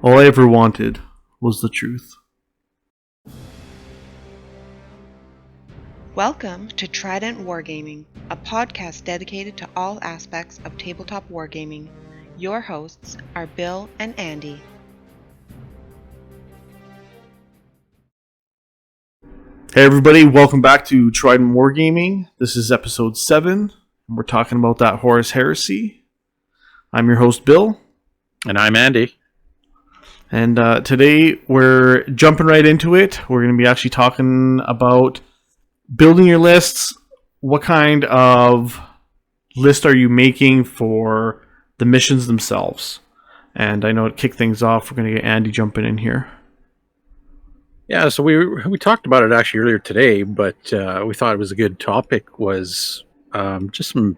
All I ever wanted was the truth. Welcome to Trident Wargaming, a podcast dedicated to all aspects of tabletop wargaming. Your hosts are Bill and Andy. Hey everybody, welcome back to Trident Wargaming. This is episode 7, and we're talking about that Horus Heresy. I'm your host, Bill. And I'm Andy. And today we're jumping right into it. We're going to be actually talking about building your lists. What kind of list are you making for the missions themselves? And I know to kick things off, we're going to get Andy jumping in here. Yeah, so we talked about it actually earlier today, but we thought it was a good topic, was just some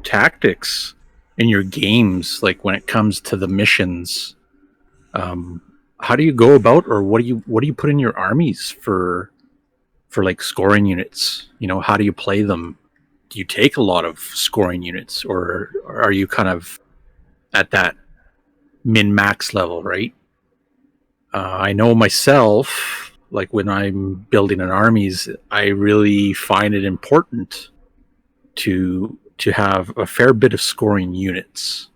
tactics in your games, like when it comes to the missions. How do you go about, or what do you put in your armies for like scoring units? You know, how do you play them? Do you take a lot of scoring units, or are you kind of at that min-max level, right? I know myself, like when I'm building an armies, I really find it important to have a fair bit of scoring units.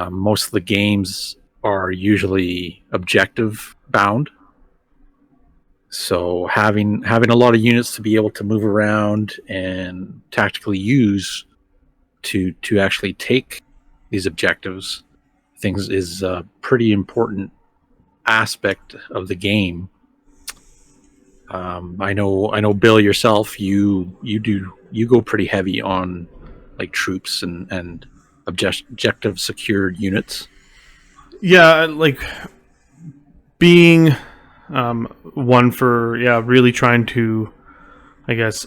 Most of the games are usually objective bound, so having a lot of units to be able to move around and tactically use to actually take these objectives things is a pretty important aspect of the game. I know Bill, yourself, you go pretty heavy on like troops and objective secured units. Yeah, like being one for really trying to, I guess,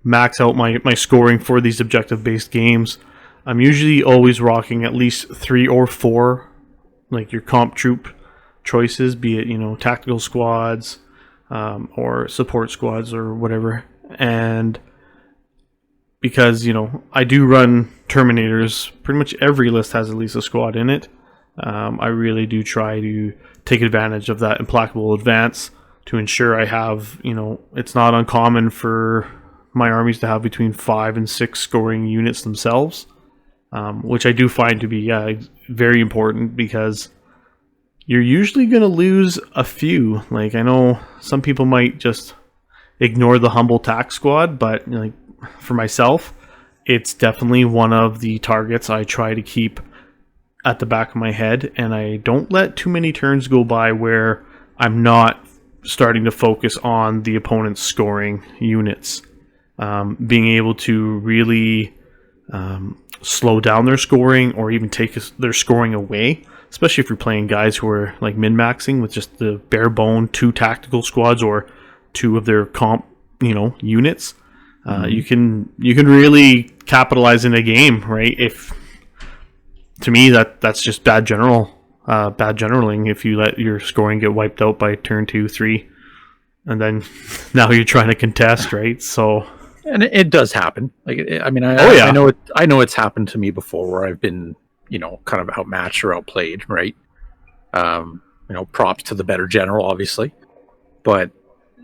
max out my scoring for these objective based games. I'm usually always rocking at least 3 or 4, like your comp troop choices, be it tactical squads or support squads or whatever. And because I do run Terminators, pretty much every list has at least a squad in it. I really do try to take advantage of that implacable advance to ensure I have, it's not uncommon for my armies to have between 5 and 6 scoring units themselves, which I do find to be very important, because you're usually going to lose a few. Like, I know some people might just ignore the humble tax squad, but like for myself, it's definitely one of the targets I try to keep at the back of my head, and I don't let too many turns go by where I'm not starting to focus on the opponent's scoring units. Being able to really slow down their scoring, or even take their scoring away, especially if you're playing guys who are like min-maxing with just the bare bone 2 tactical squads or 2 of their comp units. You can really capitalize in a game, right? If to me that's just bad generaling if you let your scoring get wiped out by turn 2, 3, and then now you're trying to contest, right? So, and it does happen. Like, I mean, I know it's happened to me before, where I've been kind of outmatched or outplayed, right? Props to the better general, obviously, but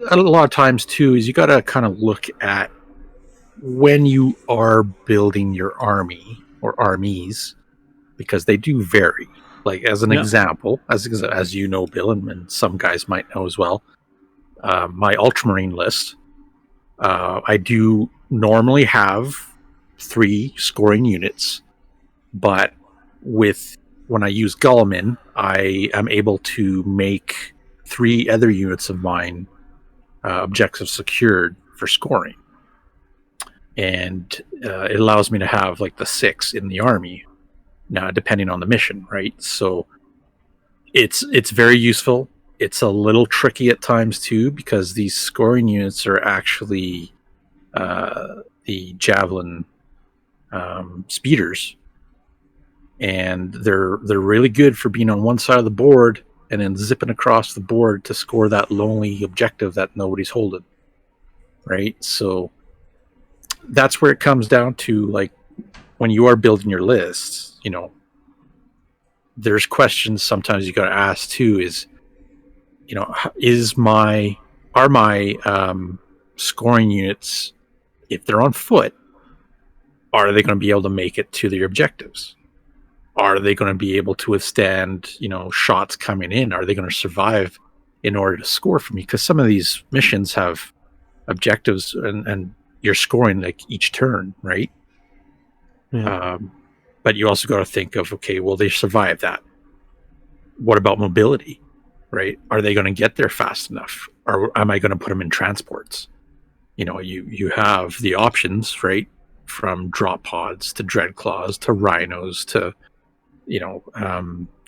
a lot of times too is you got to kind of look at when you are building your army or armies, because they do vary. Like, as an example, as you know, Bill, and some guys might know as well, my Ultramarine list, I do normally have 3 scoring units, but when I use Guilliman, I am able to make 3 other units of mine objectives secured for scoring, and it allows me to have like the 6 in the army now, depending on the mission, right? So it's very useful. It's a little tricky at times too, because these scoring units are actually the javelin speeders, and they're really good for being on one side of the board and then zipping across the board to score that lonely objective that nobody's holding, right? So that's where it comes down to, like, when you are building your lists, there's questions sometimes you got to ask too. Is are my scoring units, if they're on foot, are they going to be able to make it to their objectives? Are they going to be able to withstand, shots coming in? Are they going to survive in order to score for me? Because some of these missions have objectives and you're scoring like each turn, right? Yeah. But you also got to think of, okay, well, they survived that. What about mobility, right? Are they going to get there fast enough? Or am I going to put them in transports? You have the options, right? From drop pods to dreadclaws to rhinos to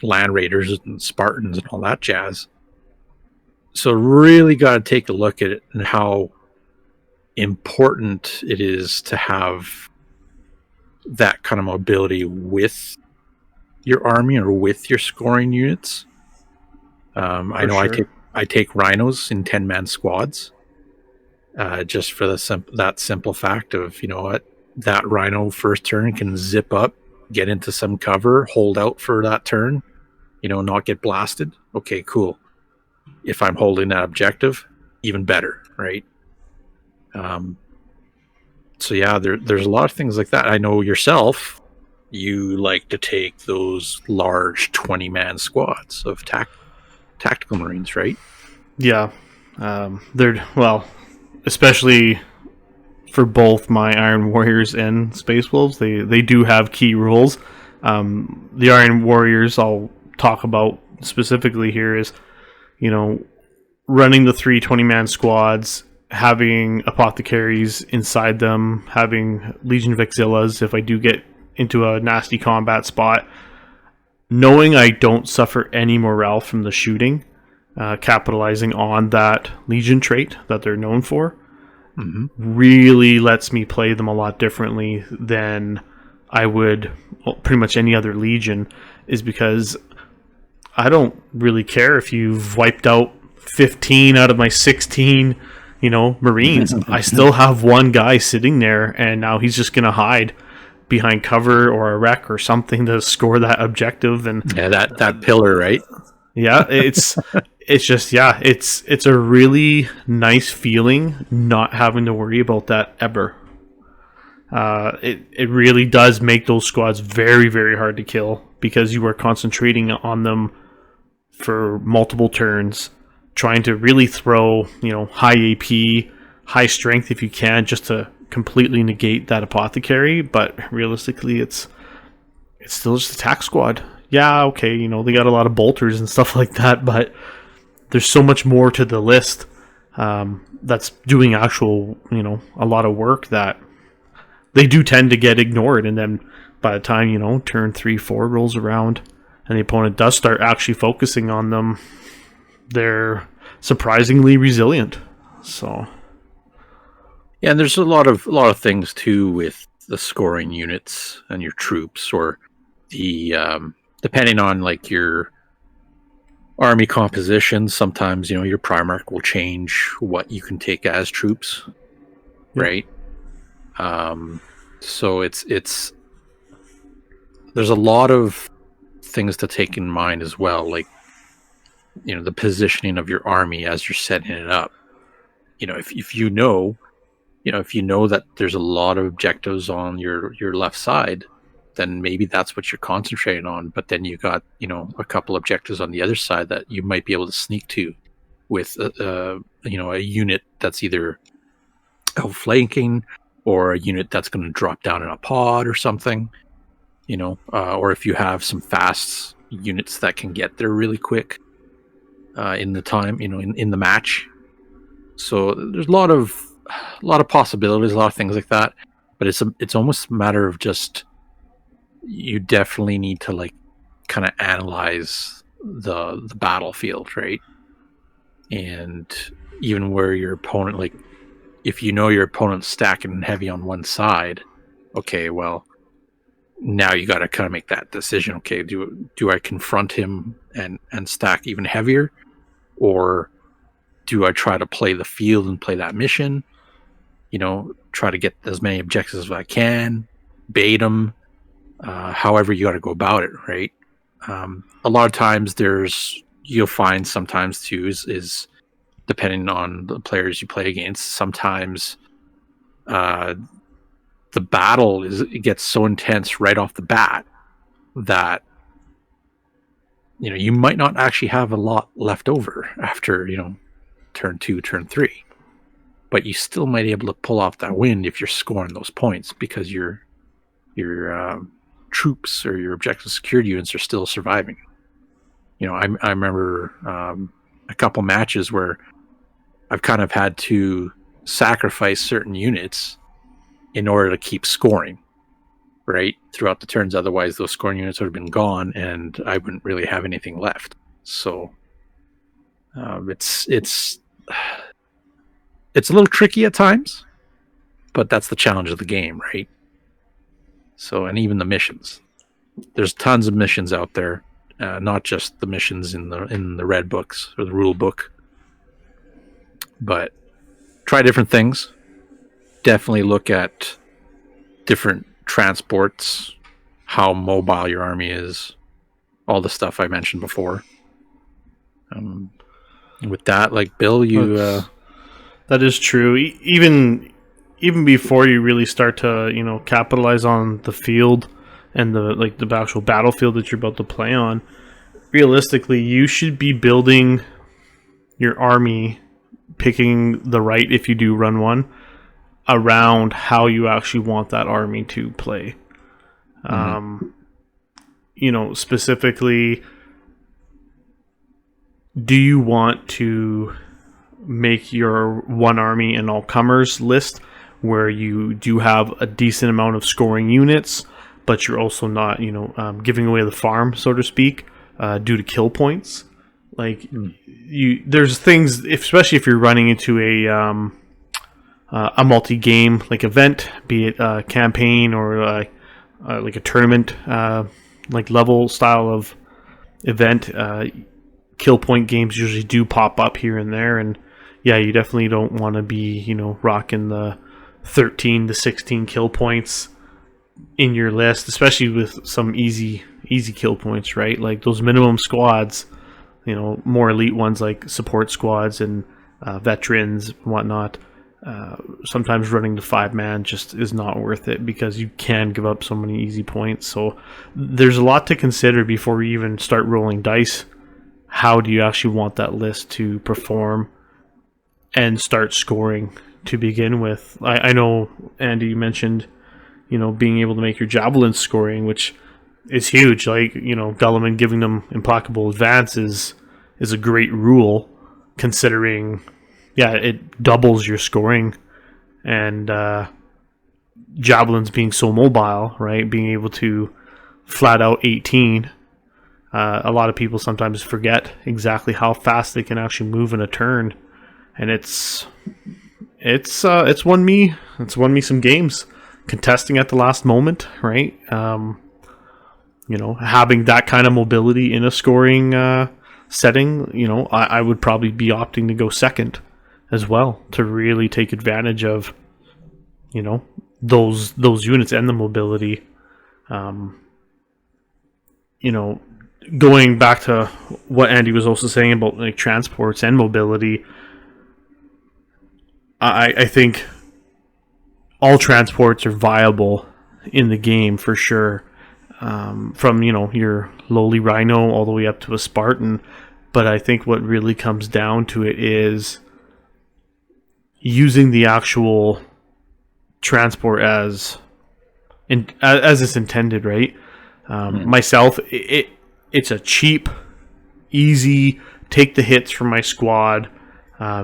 land raiders and spartans and all that jazz. So really got to take a look at it and how important it is to have that kind of mobility with your army or with your scoring units. I know sure. I take rhinos in 10-man squads, just for that simple fact of, that rhino first turn can zip up, get into some cover, hold out for that turn, not get blasted. Okay, cool. If I'm holding that objective, even better, right? So yeah, there's a lot of things like that. I know yourself, you like to take those large 20-man squads of tactical marines, right? Yeah. Especially for both my Iron Warriors and Space Wolves, they do have key rules. The Iron Warriors I'll talk about specifically here is, running the 3 20-man squads, having apothecaries inside them, having Legion of Exillas if I do get into a nasty combat spot, knowing I don't suffer any morale from the shooting, capitalizing on that Legion trait that they're known for, really lets me play them a lot differently than I would pretty much any other Legion, is because I don't really care if you've wiped out 15 out of my 16 Marines. I still have one guy sitting there, and now he's just going to hide behind cover or a wreck or something to score that objective. And yeah, that pillar, right? Yeah, it's a really nice feeling not having to worry about that ever. It really does make those squads very, very hard to kill because you are concentrating on them for multiple turns, trying to really throw, high AP, high strength if you can, just to completely negate that apothecary. But realistically, it's still just a tack squad. Yeah, okay, they got a lot of bolters and stuff like that, but there's so much more to the list that's doing actual, a lot of work that they do tend to get ignored. And then by the time, turn 3-4 rolls around and the opponent does start actually focusing on them, they're surprisingly resilient. So yeah, and there's a lot of things too with the scoring units and your troops, or the depending on like your army composition. Sometimes your Primarch will change what you can take as troops, right? So it's there's a lot of things to take in mind as well, like the positioning of your army as you're setting it up. If you know that there's a lot of objectives on your left side, then maybe that's what you're concentrating on. But then you got a couple objectives on the other side that you might be able to sneak to with a unit that's either outflanking or a unit that's going to drop down in a pod or something. Or if you have some fast units that can get there really quick in the time, in the match. So there's a lot of possibilities, a lot of things like that. But it's almost a matter of just, you definitely need to like kind of analyze the battlefield, right? And even where your opponent, like if your opponent's stacking heavy on one side, okay, well, now you got to kind of make that decision. Okay, do I confront him and stack even heavier, or do I try to play the field and play that mission? Try to get as many objectives as I can, bait them. However, you got to go about it, right? A lot of times you'll find sometimes too is depending on the players you play against, sometimes the battle it gets so intense right off the bat that you might not actually have a lot left over after turn 2, turn 3, but you still might be able to pull off that win if you're scoring those points because your troops or your objective security units are still surviving. I remember a couple matches where I've kind of had to sacrifice certain units in order to keep scoring, right, throughout the turns. Otherwise, those scoring units would have been gone, and I wouldn't really have anything left. So it's a little tricky at times, but that's the challenge of the game, right? So, and even the missions. There's tons of missions out there, not just the missions in the red books or the rule book. But try different things. Definitely look at different transports, how mobile your army is, all the stuff I mentioned before. With that, like Bill, that is true. Even before you really start to capitalize on the field and the actual battlefield that you're about to play on, realistically, you should be building your army, picking the right, if you do run one, around how you actually want that army to play. Specifically, do you want to make your one army an all-comers list where you do have a decent amount of scoring units, but you're also not, giving away the farm, so to speak, due to kill points? There's things, especially if you're running into a multi-game event, be it a campaign or a tournament level style of event. Kill point games usually do pop up here and there, and you definitely don't want to be rocking the 13 to 16 kill points in your list, especially with some easy kill points, right? Like those minimum squads, more elite ones like support squads and veterans and whatnot. Sometimes running the 5-man just is not worth it because you can give up so many easy points. So there's a lot to consider before you even start rolling dice. How do you actually want that list to perform and start scoring to begin with? I know, Andy, you mentioned being able to make your javelins scoring, which is huge. Guilliman giving them implacable advance is a great rule, considering it doubles your scoring, and javelins being so mobile, right? Being able to flat out 18. A lot of people sometimes forget exactly how fast they can actually move in a turn, and it's won me some games contesting at the last moment, right? Having that kind of mobility in a scoring setting, I would probably be opting to go second as well to really take advantage of those units and the mobility. Going back to what Andy was also saying about transports and mobility, I think all transports are viable in the game for sure, from your lowly Rhino all the way up to a Spartan. But I think what really comes down to it is using the actual transport as it's intended, right? Myself, it's a cheap, easy, take the hits from my squad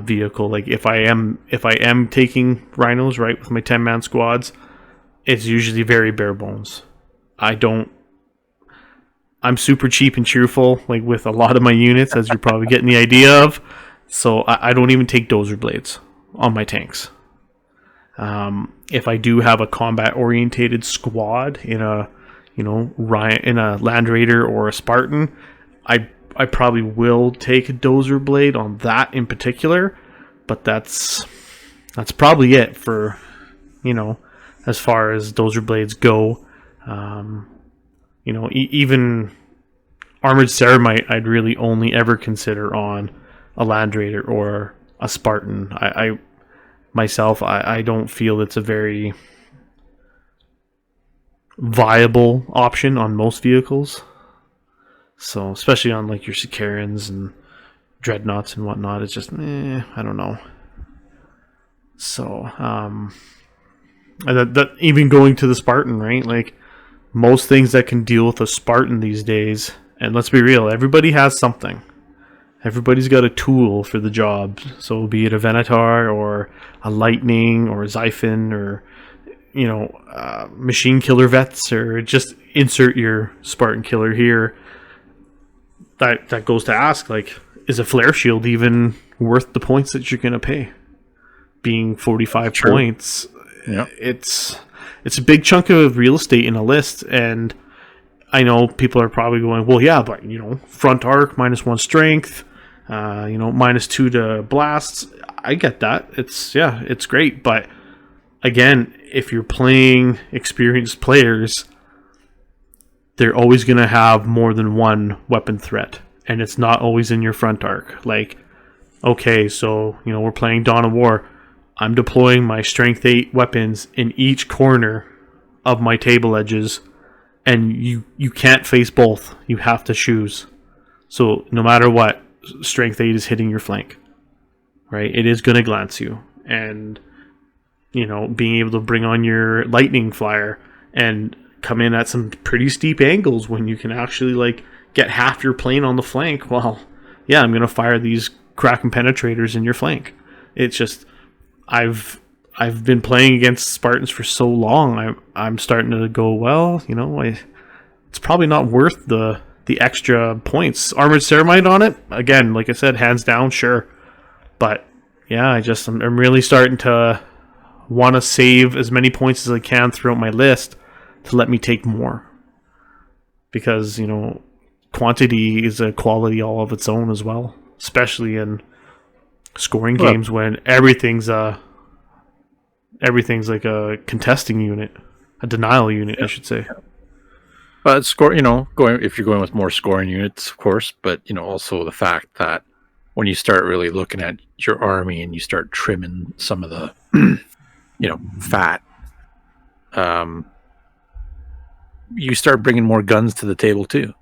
vehicle. Like if I am taking rhinos, right, with my 10-man squads, it's usually very bare bones. I'm super cheap and cheerful, with a lot of my units, as you're probably getting the idea of. So I don't even take dozer blades on my tanks. If I do have a combat orientated squad in a Land Raider or a Spartan, I probably will take a dozer blade on that in particular, but that's probably it for as far as dozer blades go. Even Armored Ceramite I'd really only ever consider on a Land Raider or a Spartan. I myself, I don't feel it's a very viable option on most vehicles. So, especially on like your Sicarans and Dreadnoughts and whatnot, it's just, I don't know. So, that even going to the Spartan, right? Like, most things that can deal with a Spartan these days, and let's be real, everybody has something. Everybody's got a tool for the job. So be it a Venator or a Lightning or a Xiphon or, machine killer vets, or just insert your Spartan killer here. That goes to ask, like, is a flare shield even worth the points that you're going to pay? Being 45 points, it's a big chunk of real estate in a list, and I know people are probably going, well, yeah, but front arc -1 strength, -2 to blasts. I get that. It's great, but again, if you're playing experienced players, they're always going to have more than one weapon threat, and it's not always in your front arc. Like, okay, so we're playing Dawn of War. I'm deploying my strength 8 weapons in each corner of my table edges, and you can't face both. You have to choose. So no matter what, strength 8 is hitting your flank, right? It is going to glance you, and being able to bring on your lightning flyer and come in at some pretty steep angles when you can actually like get half your plane on the flank. Well, yeah, I'm going to fire these Kraken penetrators in your flank. It's just, I've been playing against Spartans for so long. I'm starting to go, well, it's probably not worth the extra points. Armored Ceramite on it, again, like I said, hands down, sure. But yeah, I'm really starting to want to save as many points as I can throughout my list to let me take more. Because, quantity is a quality all of its own as well, especially in scoring games when everything's like a contesting unit, a denial unit, I should say. But if you're going with more scoring units, of course, but also the fact that when you start really looking at your army and you start trimming some of the fat, you start bringing more guns to the table too,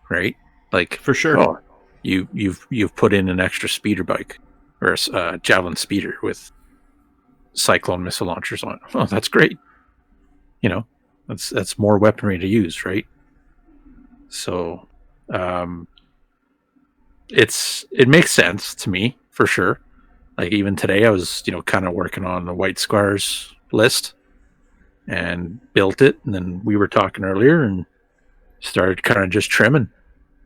right? Like, for sure, you've put in an extra speeder bike or a javelin speeder with cyclone missile launchers on it. Oh, that's great. That's more weaponry to use, right? So, it makes sense to me for sure. Like, even today, I was kind of working on the White Scars list and built it, and then we were talking earlier and started kind of just trimming.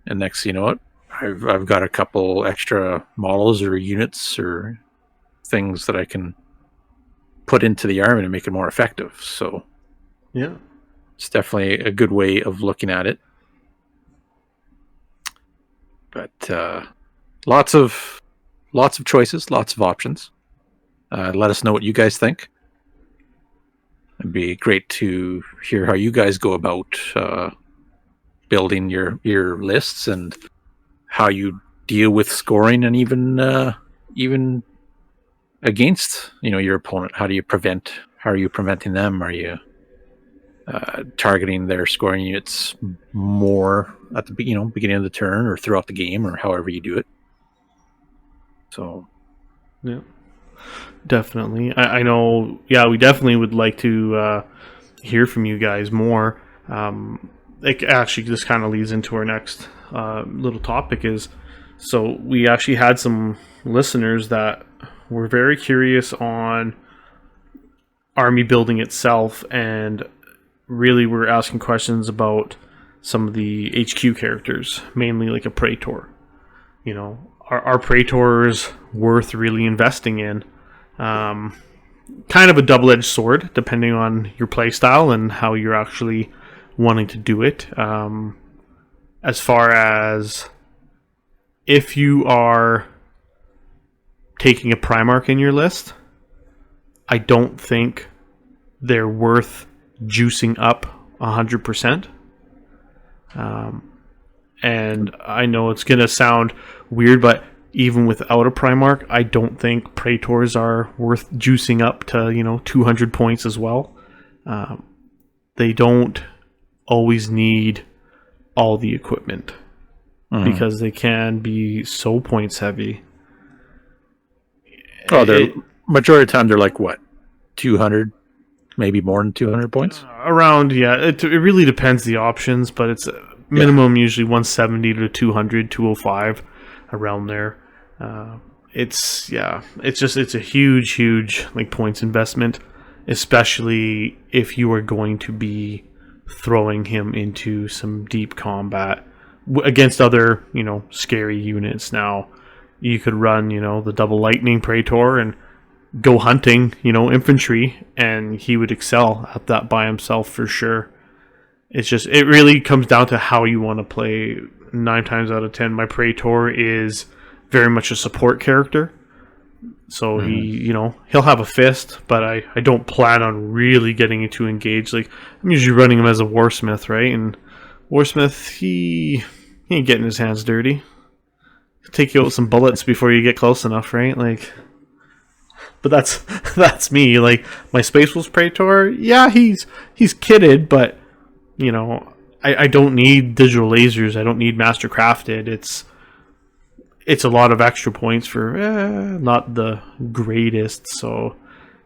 And next, what? I've got a couple extra models or units or things that I can put into the army to make it more effective. So, yeah, it's definitely a good way of looking at it. But lots of choices, lots of options. Let us know what you guys think. It'd be great to hear how you guys go about building your lists and how you deal with scoring, and even against your opponent. How are you preventing them? Are you targeting their scoring units more at the beginning of the turn or throughout the game, or however you do it? So, yeah, definitely. I know. Yeah, we definitely would like to hear from you guys more. It actually just kind of leads into our next little topic. So we actually had some listeners that were very curious on army building itself, and really were asking questions about some of the HQ characters, mainly like a Praetor. Are Praetors worth really investing in? Kind of a double-edged sword, depending on your playstyle and how you're actually wanting to do it. As far as if you are taking a Primarch in your list, I don't think they're worth juicing up 100%. And I know it's going to sound weird, but even without a Primarch, I don't think Praetors are worth juicing up to, 200 points as well. They don't always need all the equipment because they can be so points heavy. Oh, they're majority of the time they're like what, 200, maybe more than 200 points. Around, yeah. It really depends the options, but it's minimum usually 170 to 200, 205, around there. It's a huge like points investment, especially if you are going to be throwing him into some deep combat against other, scary units. Now, you could run, the double lightning Praetor and go hunting, infantry, and he would excel at that by himself for sure. It really comes down to how you want to play. 9 times out of 10, my Praetor is very much a support character. So he'll have a fist, but I don't plan on really getting it to engage. Like, I'm usually running him as a Warsmith, right? And Warsmith, he ain't getting his hands dirty. He'll take you out with some bullets before you get close enough, right? Like, but that's me. Like, my Space Wolves Praetor, yeah, he's kitted, but I don't need digital lasers. I don't need master crafted. It's a lot of extra points for not the greatest. So,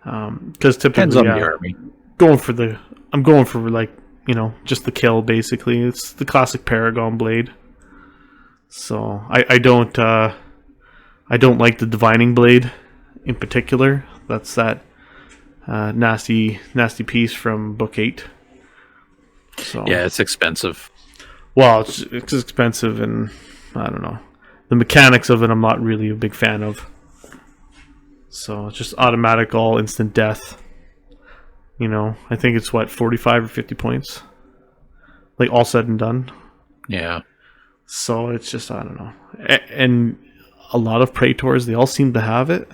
because typically, depends on the army. I'm going for like just the kill basically. It's the classic Paragon blade. So I don't like the divining blade in particular. That's that nasty piece from book 8. So yeah, it's expensive. Well, it's expensive, and I don't know. The mechanics of it, I'm not really a big fan of. So it's just automatic, all instant death. I think it's 45 or 50 points, like all said and done. Yeah. So it's just, I don't know. And a lot of Praetors, they all seem to have it.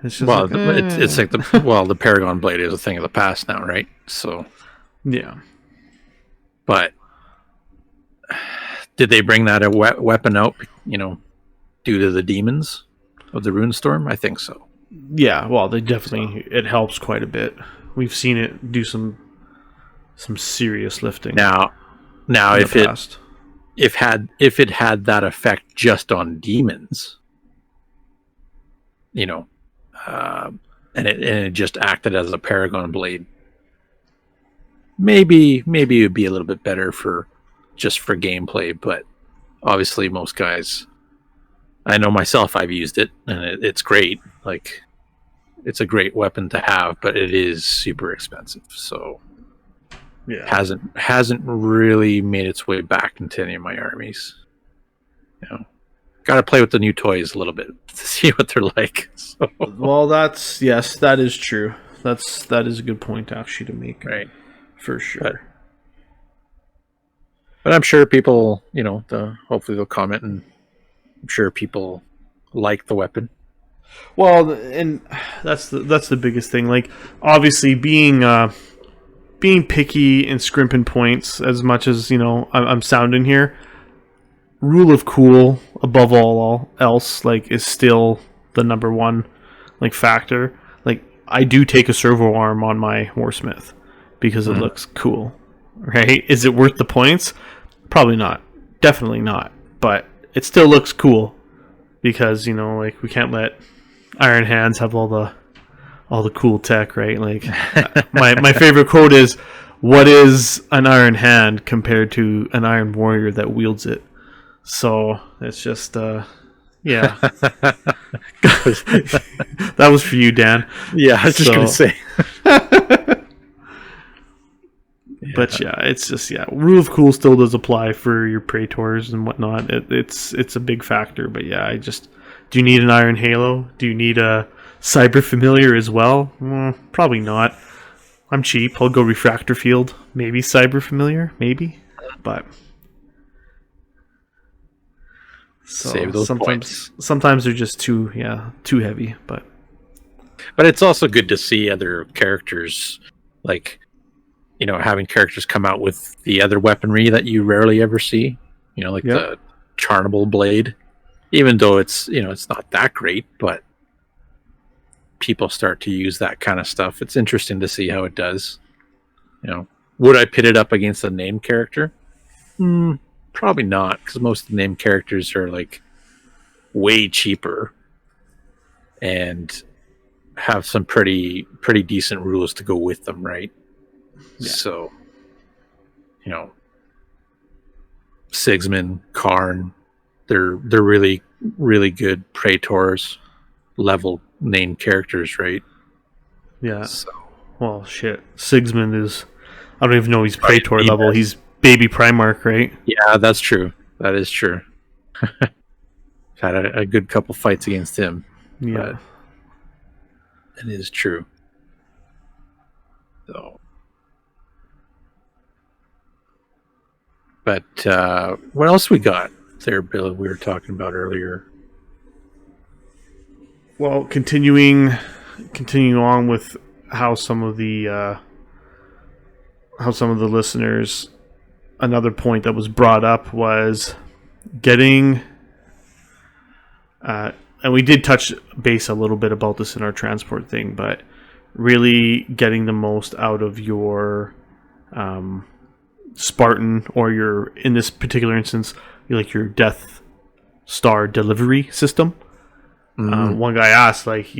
It's just it's like the Paragon blade is a thing of the past now, right? So yeah. But did they bring that weapon out, due to the demons of the Runestorm? I think so. Yeah, well, they definitely, it helps quite a bit. We've seen it do some serious lifting. Now, if it had that effect just on demons, and it just acted as a Paragon blade, maybe it would be a little bit better for gameplay. But obviously most guys, I know myself, I've used it and it's great. Like, it's a great weapon to have, but it is super expensive. So yeah, hasn't really made its way back into any of my armies. Got to play with the new toys a little bit to see what they're like. So. Well, that is true. That is a good point actually to make. Right. For sure. But I'm sure people, hopefully they'll comment, and I'm sure people like the weapon. Well, and that's the biggest thing. Like, obviously, being picky and scrimping points as much as I'm sounding here. Rule of cool above all else, like, is still the number one factor. Like, I do take a servo arm on my Warsmith because it looks cool, right? Is it worth the points? Probably not. Definitely not. But it still looks cool because we can't let Iron Hands have all the cool tech, right? Like, my favorite quote is, "What is an Iron Hand compared to an Iron Warrior that wields it?" So it's just yeah. That was for you, Dan. Yeah, I was just gonna say. But yeah, it's just rule of cool still does apply for your Praetors and whatnot. It's a big factor. But yeah, do you need an Iron Halo? Do you need a Cyber Familiar as well? Probably not. I'm cheap. I'll go Refractor Field. Maybe Cyber Familiar. Maybe. But save those points. Sometimes they're just too heavy. But it's also good to see other characters, like, having characters come out with the other weaponry that you rarely ever see. like Yep. the charnable blade. Even though it's it's not that great, but people start to use that kind of stuff. It's interesting to see how it does. Would I pit it up against a named character? Probably not, because most of the named characters are like way cheaper and have some pretty decent rules to go with them, right? Yeah. So, Sigsman, Karn, they're really good Praetors level named characters, right? Yeah. So, Well, shit. Sigsmund is... I don't even know he's Praetor he level. is. He's baby Primarch, right? yeah, that's true. That is true. Had a good couple fights against him. Yeah. It is true. So, but what else we got there, Bill? We were talking about earlier. Well, continuing on with how some of the listeners, another point that was brought up was getting, and we did touch base a little bit about this in our transport thing, but really getting the most out of your Spartan, or your, in this particular instance, like your Death Star delivery system. One guy asked, like,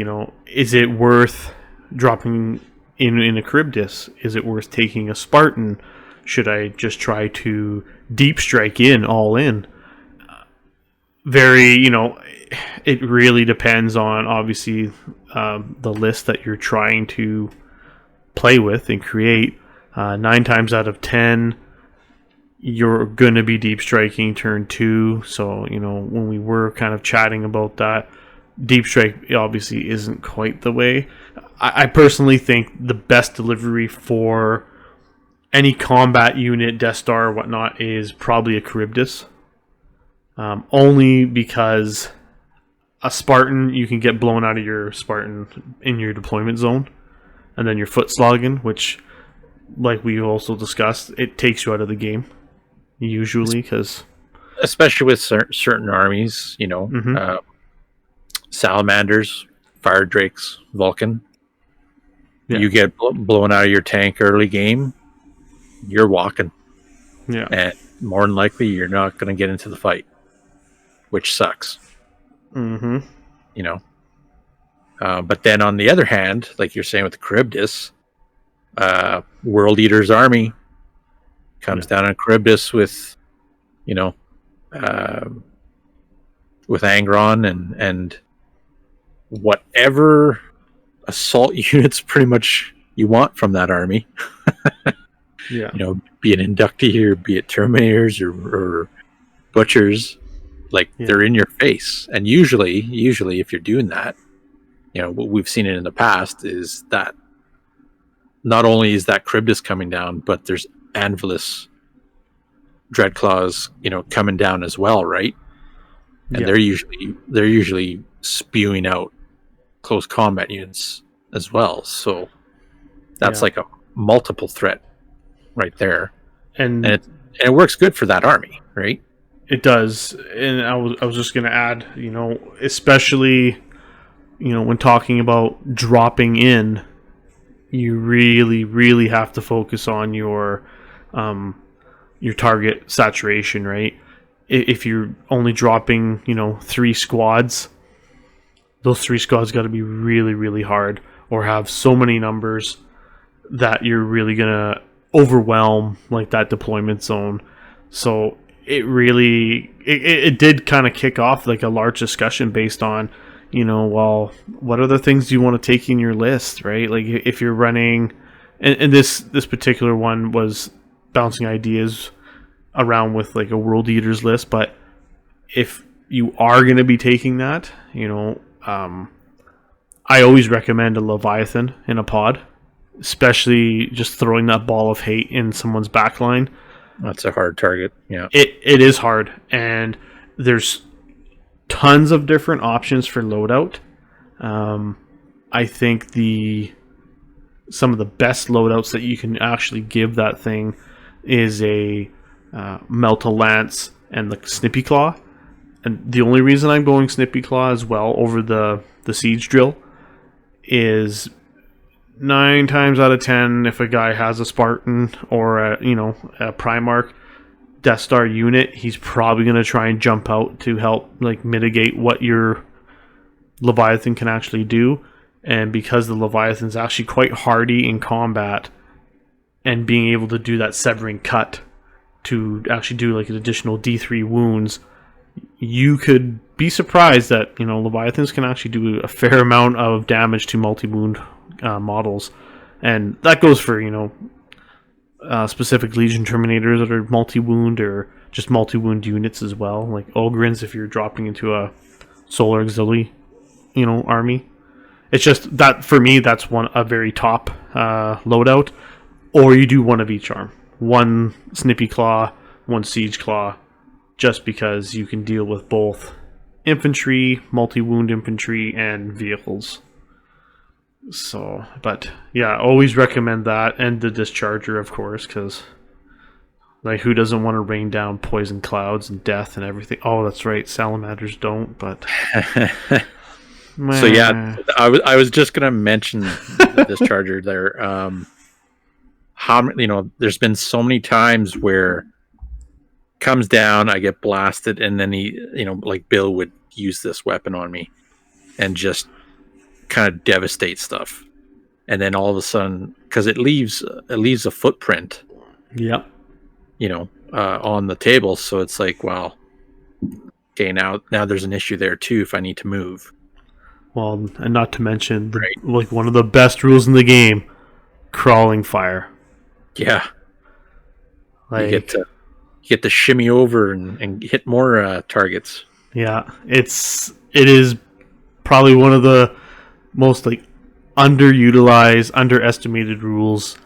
is it worth dropping in a Charybdis? Is it worth taking a Spartan? Should I just try to deep strike in, all in? Very, it really depends on, obviously, the list that you're trying to play with and create. 9 times out of 10, you're going to be deep striking turn 2. So, when we were kind of chatting about that, deep strike obviously isn't quite the way. I personally think the best delivery for any combat unit, Death Star or whatnot, is probably a Charybdis. Only because a Spartan, you can get blown out of your Spartan in your deployment zone, and then your foot slogging, which, like we also discussed, it takes you out of the game usually, because especially with certain armies, salamanders, fire drakes, Vulcan. Yeah. You get blown out of your tank early game, you're walking. Yeah. And more than likely, you're not going to get into the fight, which sucks. Mm-hmm. But then on the other hand, like you're saying with the Charybdis, World Eater's army comes down on Charybdis with, with Angron and whatever assault units pretty much you want from that army. Yeah. Be it inductee or be it Terminators or Butchers, they're in your face. And usually if you're doing that, what we've seen it in the past is that not only is that Charybdis coming down, but there's Anvilus Dreadclaws, coming down as well, right? And they're usually spewing out close combat units as well. So that's like a multiple threat right there, and it works good for that army, right? It does. And I was just going to add, especially, when talking about dropping in, you really, really have to focus on your target saturation, right? If you're only dropping, 3 squads, those 3 squads got to be really, really hard, or have so many numbers that you're really going to overwhelm that deployment zone. So it really, it did kind of kick off a large discussion based on, well, what other things do you want to take in your list, right? Like if you're running, and this particular one was bouncing ideas around with a World Eaters list, but if you are going to be taking that, I always recommend a Leviathan in a pod, especially just throwing that ball of hate in someone's backline. That's a hard target. Yeah, it is hard, and there's tons of different options for loadout. I think some of the best loadouts that you can actually give that thing is a Melta Lance and the Snippy Claw. And the only reason I'm going Snippy Claw as well over the Siege Drill is 9 times out of 10, if a guy has a Spartan or a Primarch Death Star unit, he's probably going to try and jump out to help like mitigate what your Leviathan can actually do. And because the Leviathan's actually quite hardy in combat, and being able to do that severing cut to actually do like an additional D3 wounds, you could be surprised that Leviathans can actually do a fair amount of damage to multi-wound models. And that goes for specific Legion Terminators that are multi-wound, or just multi-wound units as well, like Ogrins if you're dropping into a Solar Auxiliary army. It's just that for me, that's a very top loadout. Or you do one of each arm, one Snippy Claw, one Siege Claw, just because you can deal with both infantry, multi-wound infantry, and vehicles. So, but yeah, always recommend that, and the Discharger, of course, because like, who doesn't want to rain down poison clouds and death and everything? Oh, that's right, salamanders don't, but so yeah, I was just gonna mention the Discharger there. There's been so many times where comes down, I get blasted, and then he, like Bill would use this weapon on me and just kind of devastate stuff. And then all of a sudden, because it leaves a footprint, yep, on the table. So it's like, well, okay, now there's an issue there too if I need to move. Well, and not to mention like one of the best rules in the game, crawling fire. Yeah, like you get to shimmy over and hit more targets. Yeah, it is probably one of the most like underutilized, underestimated rules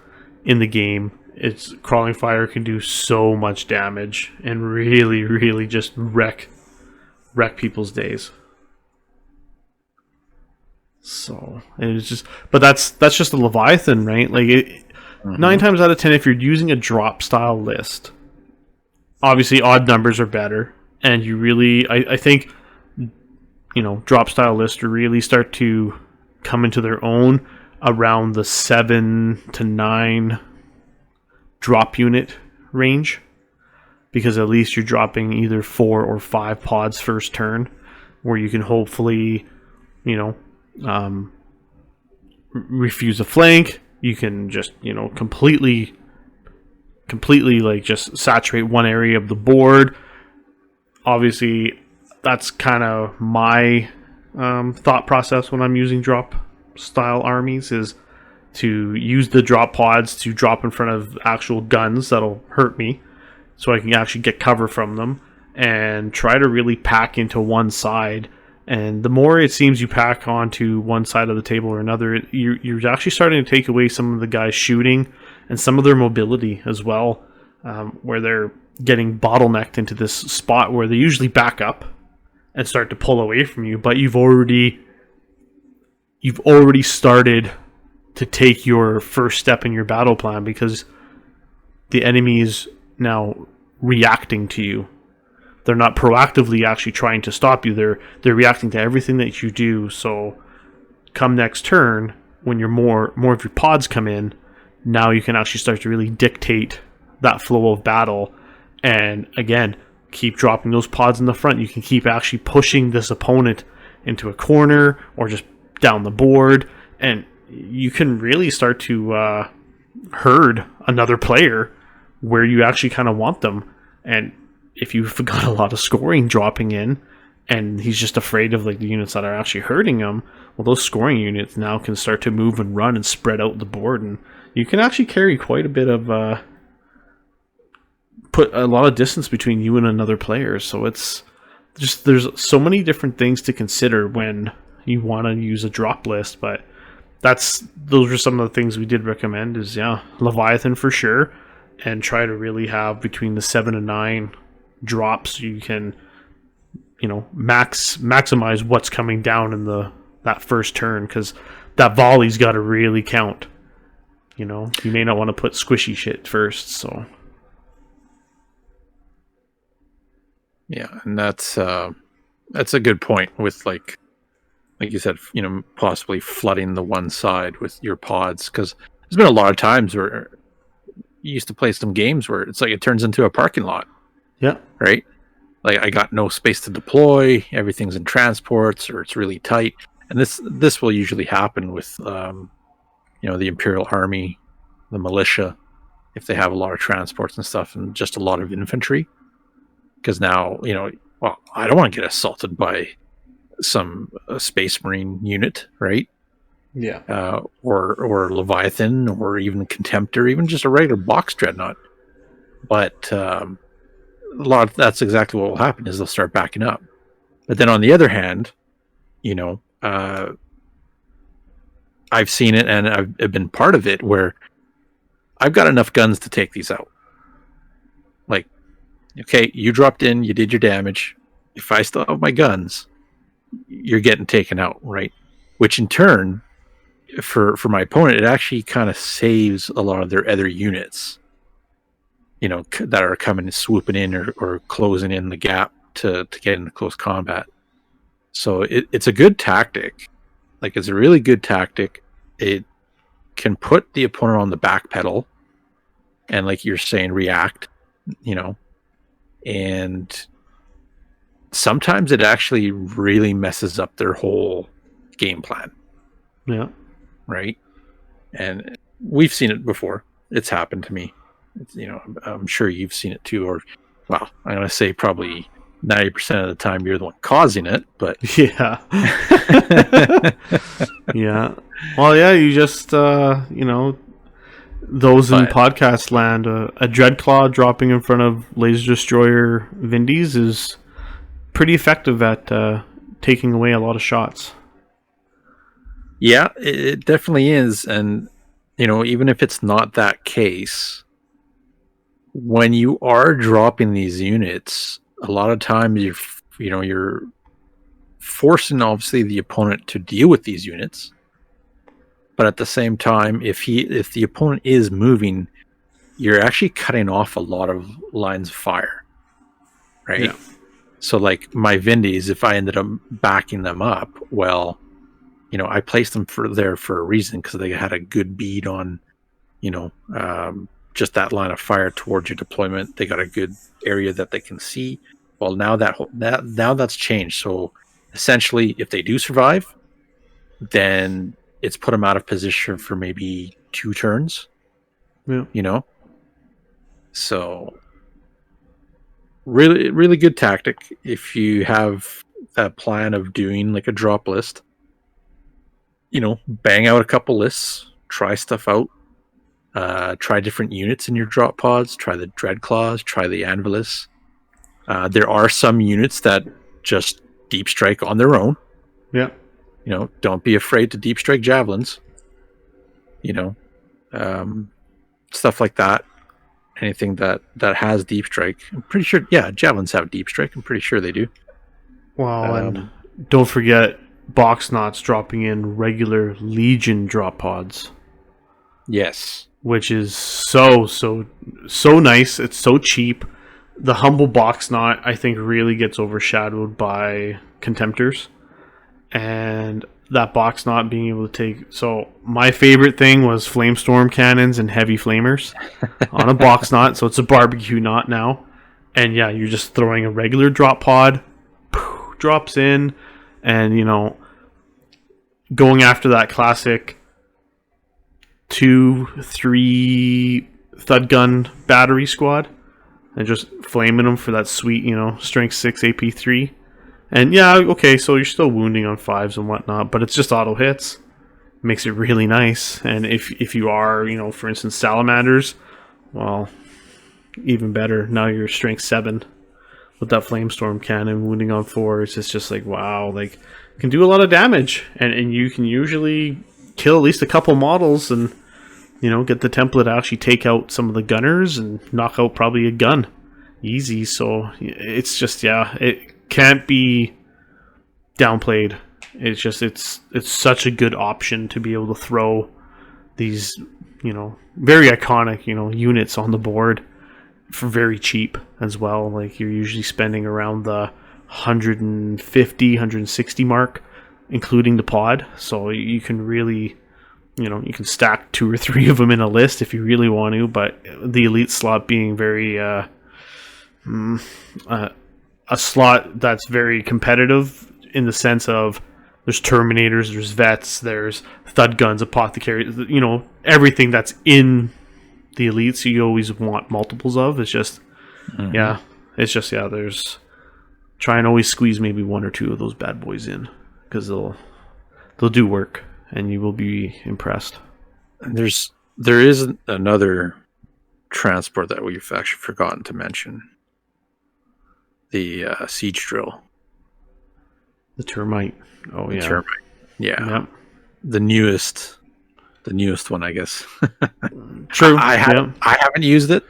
in the game. It's crawling fire can do so much damage and really, really just wreck people's days. So it's just, but that's just a Leviathan, right? Like 9 times out of 10, if you're using a drop style list, obviously odd numbers are better, and you really, I think, drop style lists really start to come into their own around the 7 to 9 drop unit range, because at least you're dropping either 4 or 5 pods first turn, where you can hopefully, refuse a flank. You can just, completely like just saturate one area of the board. Obviously, that's kind of my thought process when I'm using drop style armies, is to use the drop pods to drop in front of actual guns that'll hurt me, so I can actually get cover from them, and try to really pack into one side. And the more it seems you pack onto one side of the table or another, you're actually starting to take away some of the guys shooting and some of their mobility as well, where they're getting bottlenecked into this spot where they usually back up and start to pull away from you, but you've already started to take your first step in your battle plan, because the enemy is now reacting to you. They're not proactively actually trying to stop you. They're reacting to everything that you do. So come next turn, when more of your pods come in, now you can actually start to really dictate that flow of battle. And again, keep dropping those pods in the front. You can keep actually pushing this opponent into a corner or just down the board, and you can really start to herd another player where you actually kind of want them. And if you've got a lot of scoring dropping in, and he's just afraid of like the units that are actually hurting him, well, those scoring units now can start to move and run and spread out the board, and you can actually carry quite a bit of put a lot of distance between you and another player. So it's just, there's so many different things to consider when you want to use a drop list. But those are some of the things we did recommend, is Leviathan for sure, and try to really have between the 7 and 9 drops. You can maximize what's coming down in that first turn, because that volley's got to really count. You may not want to put squishy shit first. So Yeah, and that's a good point with like you said, possibly flooding the one side with your pods, because there's been a lot of times where you used to play some games where it's like it turns into a parking lot, Yeah. right? Like I got no space to deploy, everything's in transports or it's really tight, and this will usually happen with the Imperial Army, the militia, if they have a lot of transports and stuff and just a lot of infantry, because now well, I don't want to get assaulted by some Space Marine unit, right? Yeah. Or Leviathan, or even Contempt, or even just a regular box dreadnought. But that's exactly what will happen is they'll start backing up. But then on the other hand, I've seen it and I've been part of it where I've got enough guns to take these out. Like, okay, you dropped in, you did your damage. If I still have my guns, you're getting taken out, right? Which in turn, for my opponent, it actually kind of saves a lot of their other units, that are coming and swooping in or closing in the gap to get into close combat. So it's a good tactic. Like, it's a really good tactic. It can put the opponent on the back pedal and, like you're saying, react, and sometimes it actually really messes up their whole game plan. Yeah. Right. And we've seen it before. It's happened to me. I'm sure you've seen it too, or, well, I'm going to say probably 90% of the time you're the one causing it, but yeah. Yeah. Well, yeah, you just, those in podcast land, a Dreadclaw dropping in front of Laser Destroyer Vindies is pretty effective at taking away a lot of shots. Yeah, it definitely is. And, even if it's not that case, when you are dropping these units, a lot of times you're forcing, obviously, the opponent to deal with these units. But at the same time, if the opponent is moving, you're actually cutting off a lot of lines of fire, right? Yeah. So, like my Vindies, if I ended up backing them up, well, I placed them there for a reason, because they had a good bead on, just that line of fire towards your deployment. They got a good area that they can see. Well, now that's changed. So essentially, if they do survive, then it's put them out of position for maybe 2 turns. Yeah. So really, really good tactic if you have that plan of doing like a drop list. Bang out a couple lists, try stuff out, try different units in your drop pods, try the Dreadclaws, try the Anvilus. There are some units that just deep strike on their own. Yeah. Don't be afraid to deep strike javelins. Stuff like that. Anything that has deep strike. I'm pretty sure, yeah, javelins have deep strike. I'm pretty sure they do. Wow, and don't forget box knots dropping in regular Legion drop pods. Yes. Which is so nice. It's so cheap. The humble box knot, I think, really gets overshadowed by Contemptors. And that box knot being able to take... So, my favorite thing was Flamestorm cannons and heavy flamers on a box knot. So, it's a barbecue knot now. And yeah, you're just throwing a regular drop pod, drops in, and, going after that classic 2-3 thud gun battery squad and just flaming them for that sweet, strength 6 AP3. And yeah, okay, so you're still wounding on 5s and whatnot, but it's just auto hits. Makes it really nice. And if you are, for instance, salamanders, well, even better. Now you're strength 7 with that flamestorm cannon wounding on 4s. It's just like, wow, like, can do a lot of damage, and you can usually kill at least a couple models and get the template to actually take out some of the gunners and knock out probably a gun easy. So it's just, yeah, it can't be downplayed. It's just it's such a good option to be able to throw these very iconic units on the board for very cheap as well. Like you're usually spending around the 150, 160 mark, including the pod. So you can really, you can stack 2 or 3 of them in a list if you really want to. But the elite slot being very a slot that's very competitive in the sense of there's Terminators, there's Vets, there's Thud Guns, Apothecaries, everything that's in the elites you always want multiples of. It's just, there's try and always squeeze maybe 1 or 2 of those bad boys in because they'll do work and you will be impressed. And there is another transport that we've actually forgotten to mention. The siege drill. The termite. Oh, yeah. Termite. Yeah. Yep. The newest one, I guess. True. I haven't used it.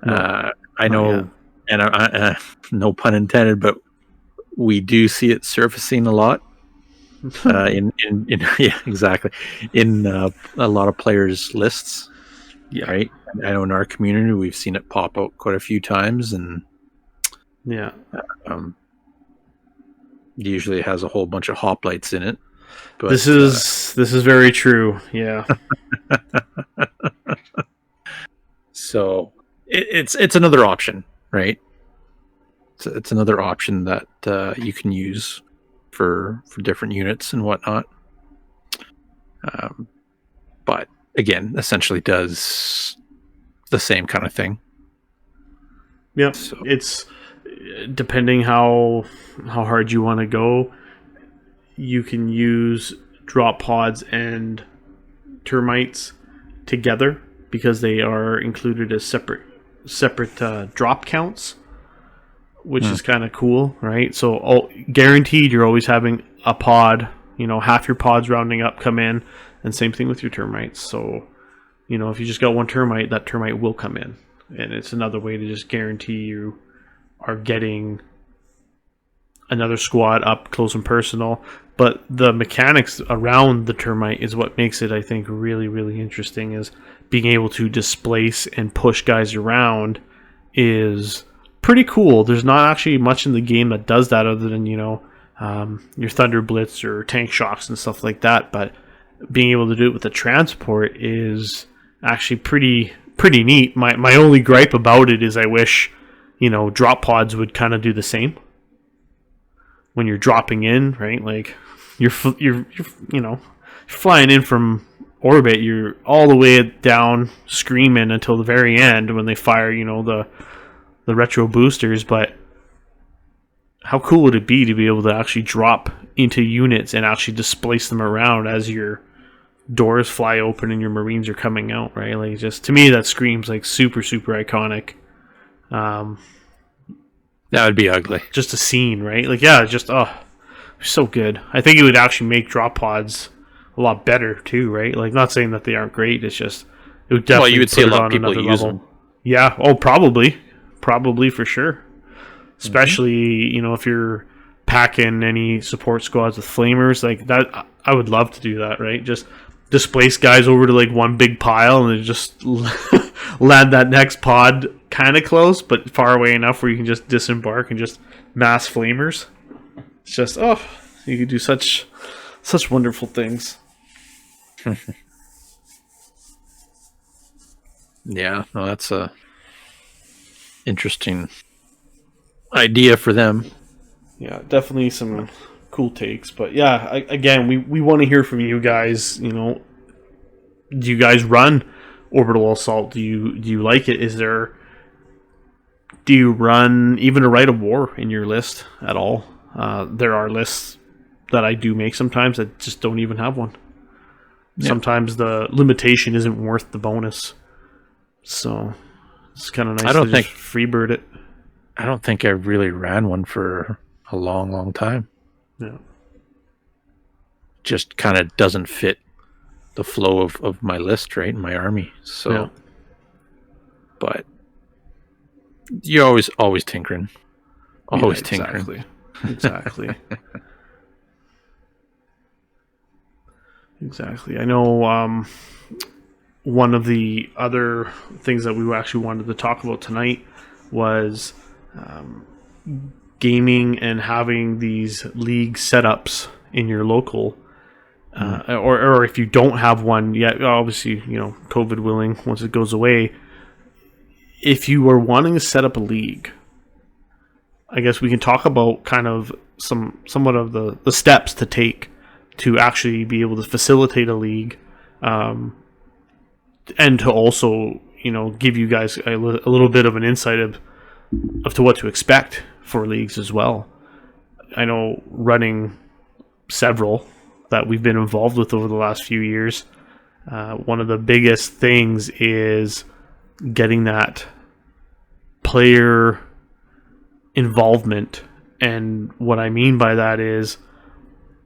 No. I know, and I, no pun intended, but we do see it surfacing a lot. In yeah, exactly. In a lot of players' lists. Yeah. Right. I know in our community we've seen it pop out quite a few times, and usually it has a whole bunch of hoplites in it. But this is very true. Yeah. So it's another option, right? It's another option that you can use for different units and whatnot. But again, essentially does the same kind of thing. Yeah. So. It's depending how hard you want to go. You can use drop pods and termites together because they are included as separate drop counts, which is kind of cool, right? So guaranteed you're always having a pod, half your pods rounding up come in, and same thing with your termites. So, if you just got one termite, that termite will come in. And it's another way to just guarantee you are getting another squad up close and personal. But the mechanics around the termite is what makes it, I think, really, really interesting, is being able to displace and push guys around is pretty cool. There's not actually much in the game that does that other than, your Thunder Blitz or Tank Shocks and stuff like that. But being able to do it with the transport is actually pretty neat. My only gripe about it is I wish, drop pods would kind of do the same. When you're dropping in, right? Like you're flying in from orbit, you're all the way down screaming until the very end when they fire, the retro boosters. But how cool would it be to be able to actually drop into units and actually displace them around as your doors fly open and your Marines are coming out, right? Like, just to me that screams like super, super iconic. That would be ugly. Just a scene, right? Like, yeah, just so good. I think it would actually make drop pods a lot better too, right? Like, not saying that they aren't great. It's just it would definitely. Well, you would see a lot of people use them. Yeah. Oh, probably for sure. Especially if you're packing any support squads with flamers like that. I would love to do that, right? Just displace guys over to like one big pile and then just land that next pod kind of close but far away enough where you can just disembark and just mass flamers. It's just you could do such wonderful things. Yeah, no, that's a interesting idea for them. Yeah, definitely some cool takes. But yeah, again, we want to hear from you guys. Do you guys run Orbital Assault? Do you like it? Do you run even a Rite of War in your list at all? There are lists that I do make sometimes that just don't even have one. Yeah. Sometimes the limitation isn't worth the bonus. So it's kind of nice to just freebird it. I don't think I really ran one for a long, long time. Yeah. Just kind of doesn't fit the flow of my list, right? My army. So, yeah. But you're always tinkering. Always tinkering. Exactly. Exactly. I know one of the other things that we actually wanted to talk about tonight was gaming and having these league setups in your local. Or if you don't have one yet, obviously, COVID willing, once it goes away, if you are wanting to set up a league, I guess we can talk about kind of somewhat of the steps to take to actually be able to facilitate a league, and to also, give you guys a little bit of an insight of to what to expect for leagues as well. I know running several that we've been involved with over the last few years, one of the biggest things is getting that player involvement. And what I mean by that is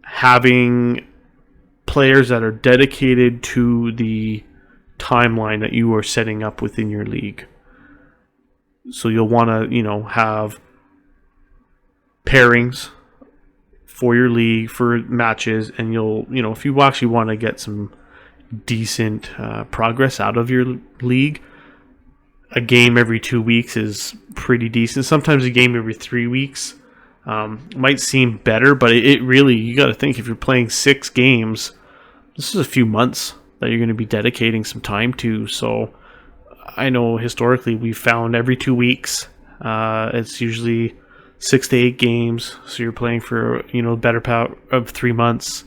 having players that are dedicated to the timeline that you are setting up within your league. So you'll want to, have pairings for your league, for matches, and you'll, if you actually want to get some decent progress out of your league, a game every 2 weeks is pretty decent. Sometimes a game every 3 weeks might seem better, but it really, you got to think, if you're playing 6 games, this is a few months that you're going to be dedicating some time to. So I know historically we've found every 2 weeks, it's usually 6 to 8 games. So you're playing for, better part of 3 months.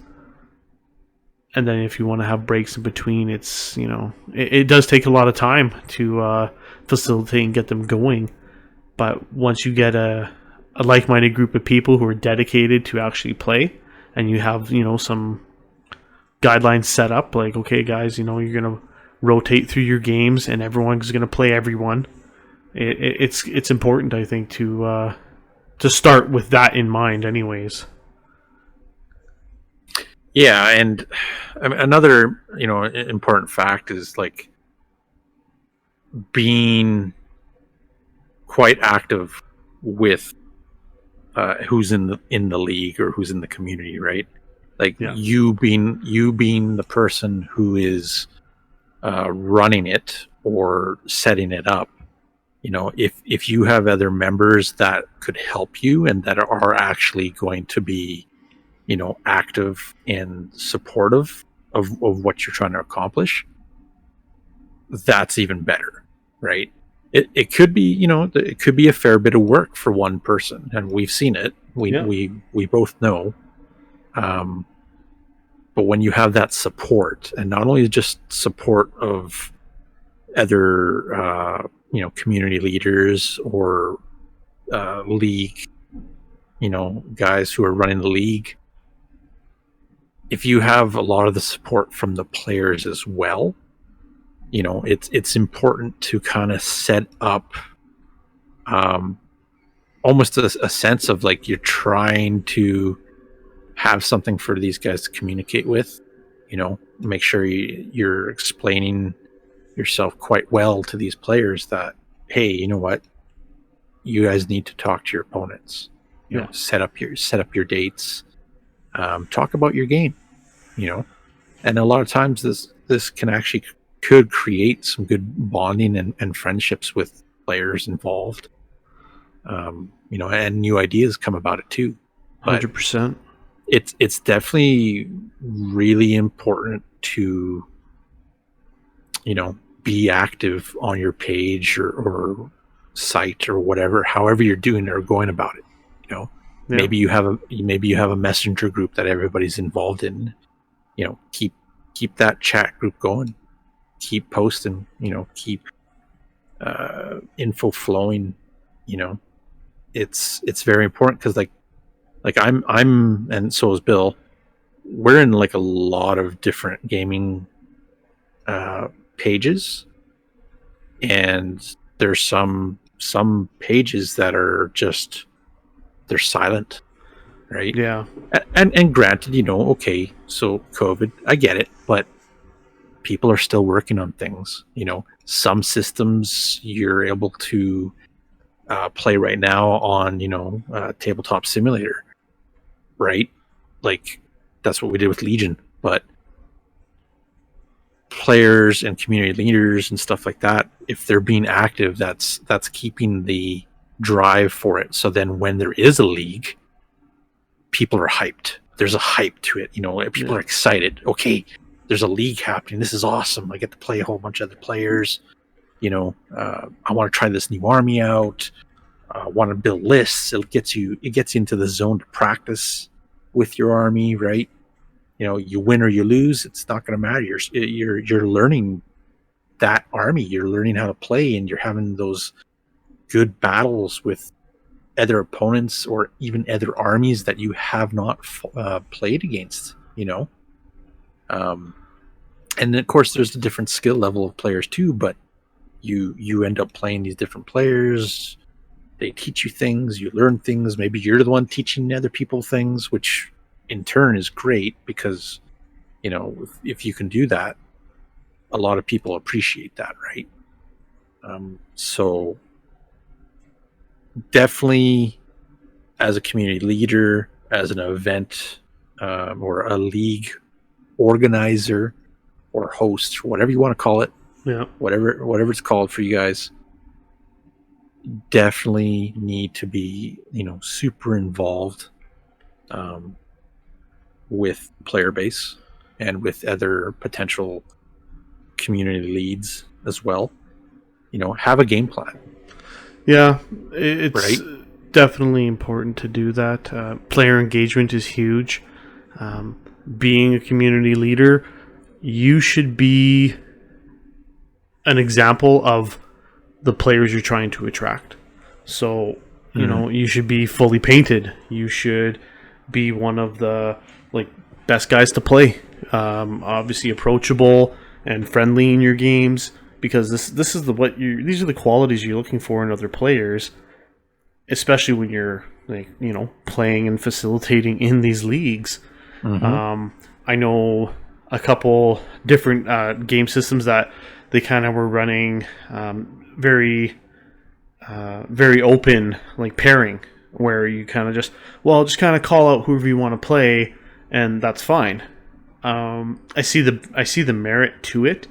And then if you want to have breaks in between, it's, it does take a lot of time to facilitate and get them going. But once you get a like-minded group of people who are dedicated to actually play, and you have, some guidelines set up, like, okay, guys, you're going to rotate through your games and everyone's going to play everyone. It's important, I think, to start with that in mind anyways. Yeah, and another, important fact is like being quite active with who's in the league or who's in the community, right? Like, yeah. you being the person who is running it or setting it up. If you have other members that could help you and that are actually going to be, active and supportive of what you're trying to accomplish, that's even better, right? It could be, it could be a fair bit of work for one person, and we've seen it. We both know. But when you have that support, and not only just support of other, community leaders or league, guys who are running the league, if you have a lot of the support from the players as well, it's important to kind of set up almost a sense of like you're trying to have something for these guys to communicate with, make sure you're explaining yourself quite well to these players that, hey, you know what, you guys need to talk to your opponents, set up your dates, talk about your game, and a lot of times this could create some good bonding and friendships with players involved, and new ideas come about it too. 100%. It's definitely really important to, be active on your page or site or whatever, however you're doing it or going about it. Yeah. Maybe you have a messenger group that everybody's involved in. Keep that chat group going. Keep posting. Keep info flowing. It's very important because like I'm and so is Bill. We're in like a lot of different gaming pages, and there's some pages that are just, they're silent, right? Yeah. And granted, okay, so COVID, I get it, but people are still working on things. Some systems you're able to play right now on Tabletop Simulator, right? Like, that's what we did with Legion. But players and community leaders and stuff like that, if they're being active, that's keeping the drive for it. So then when there is a league, people are hyped. There's a hype to it. People are excited. Okay, there's a league happening. This is awesome. I get to play a whole bunch of other players. I want to try this new army out. I want to build lists. It gets you into the zone to practice with your army, right? You win or you lose, it's not going to matter. You're learning that army. You're learning how to play, and you're having those good battles with other opponents or even other armies that you have not played against. And of course, there's a different skill level of players too. But you end up playing these different players. They teach you things. You learn things. Maybe you're the one teaching other people things, which in turn is great because, if you can do that, a lot of people appreciate that, right? So definitely as a community leader, as an event or a league organizer or host, whatever you want to call it, whatever it's called for you guys, definitely need to be, super involved with player base and with other potential community leads as well. Have a game plan. Yeah, it's definitely important to do that. Player engagement is huge. Being a community leader, you should be an example of the players you're trying to attract. So, you should be fully painted. You should be one of the best guys to play. Obviously approachable and friendly in your games, because these are the qualities you're looking for in other players, especially when you're playing and facilitating in these leagues. I know a couple different game systems that they kind of were running very open pairing, where you kind of just kind of call out whoever you want to play, and that's fine. I see the merit to it,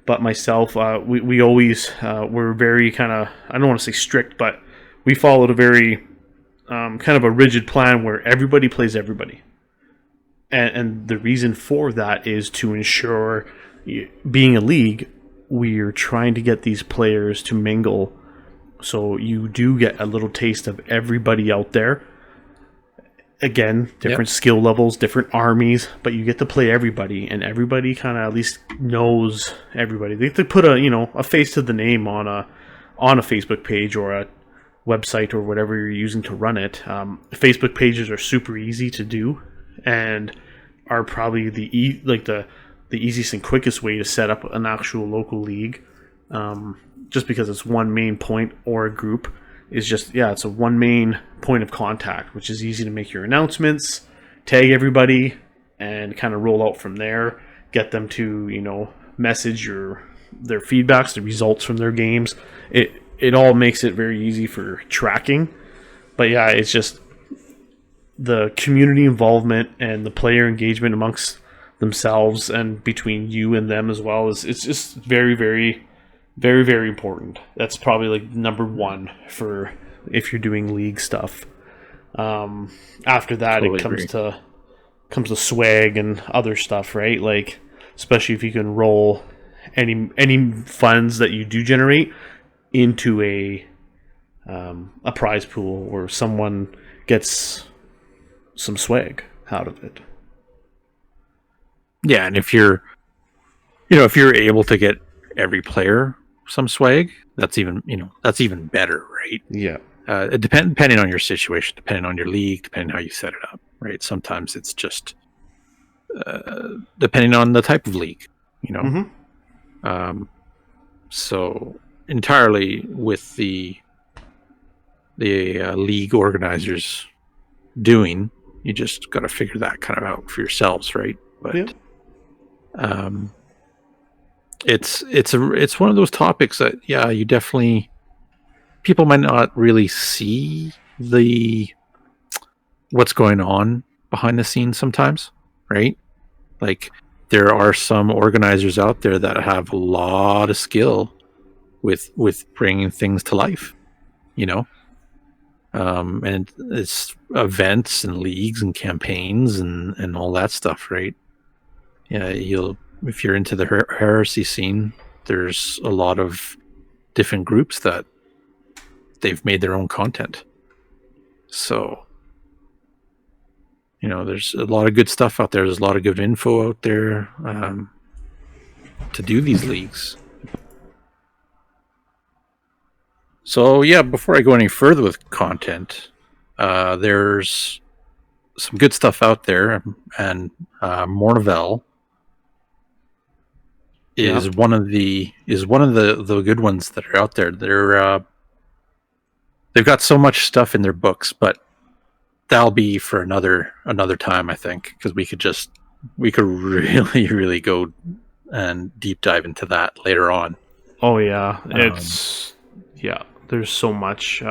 but myself, we always were very kind of, I don't want to say strict, but we followed a very kind of a rigid plan where everybody plays everybody, and the reason for that is to ensure, being a league, we're trying to get these players to mingle, so you do get a little taste of everybody out there. Again, different skill levels, different armies, but you get to play everybody, and everybody kind of at least knows everybody. They have to put a face to the name on a Facebook page or a website or whatever you're using to run it. Facebook pages are super easy to do, and are probably the easiest and quickest way to set up an actual local league. Just because it's one main point, or a group is just, it's a one main point of contact, which is easy to make your announcements, tag everybody, and kind of roll out from there. Get them to, message their feedbacks, the results from their games. It all makes it very easy for tracking. But it's just the community involvement and the player engagement amongst themselves and between you and them as well it's just very, very, very, very important. That's probably number one for if you're doing league stuff. After that, totally comes to swag and other stuff, right? Especially if you can roll any funds that you do generate into a prize pool, where someone gets some swag out of it. Yeah, and if you're able to get every player some swag, that's even better, right? Yeah. Depending on your situation, depending on your league, depending on how you set it up, right? Sometimes it's just depending on the type of league, So entirely with the league organizers doing, you just got to figure that kind of out for yourselves, right? But it's one of those topics that you definitely, people might not really see what's going on behind the scenes sometimes, right? there are some organizers out there that have a lot of skill with bringing things to life, and it's events and leagues and campaigns and all that stuff, right? Yeah, if you're into the heresy scene, there's a lot of different groups that they've made their own content. So, there's a lot of good stuff out there. There's a lot of good info out there to do these leagues. So, yeah, before I go any further with content, there's some good stuff out there, and Mornevel is one of the good ones that are out there. They've got so much stuff in their books, but that'll be for another time, I think, because we could really, really go and deep dive into that later on. Oh yeah, there's so much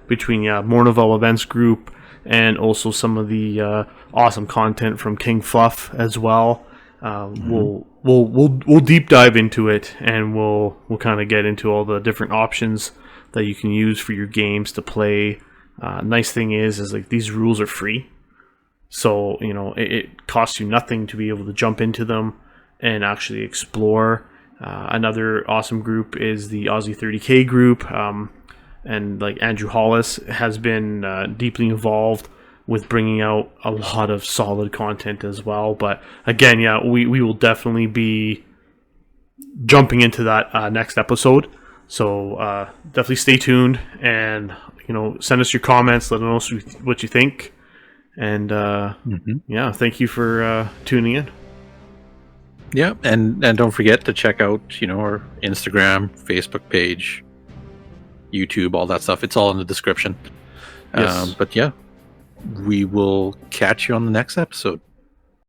between Mornevel Events Group and also some of the awesome content from King Fluff as well. We'll deep dive into it, and we'll kind of get into all the different options that you can use for your games to play. Nice thing is like these rules are free, so it costs you nothing to be able to jump into them and actually explore. Another awesome group is the Aussie 30K group, and like Andrew Hollis has been deeply involved with bringing out a lot of solid content as well. But again, we will definitely be jumping into that next episode. So definitely stay tuned, and send us your comments. Let us know what you think, and thank you for tuning in. Yeah, and don't forget to check out our Instagram, Facebook page, YouTube, all that stuff. It's all in the description. Yes. But yeah, we will catch you on the next episode.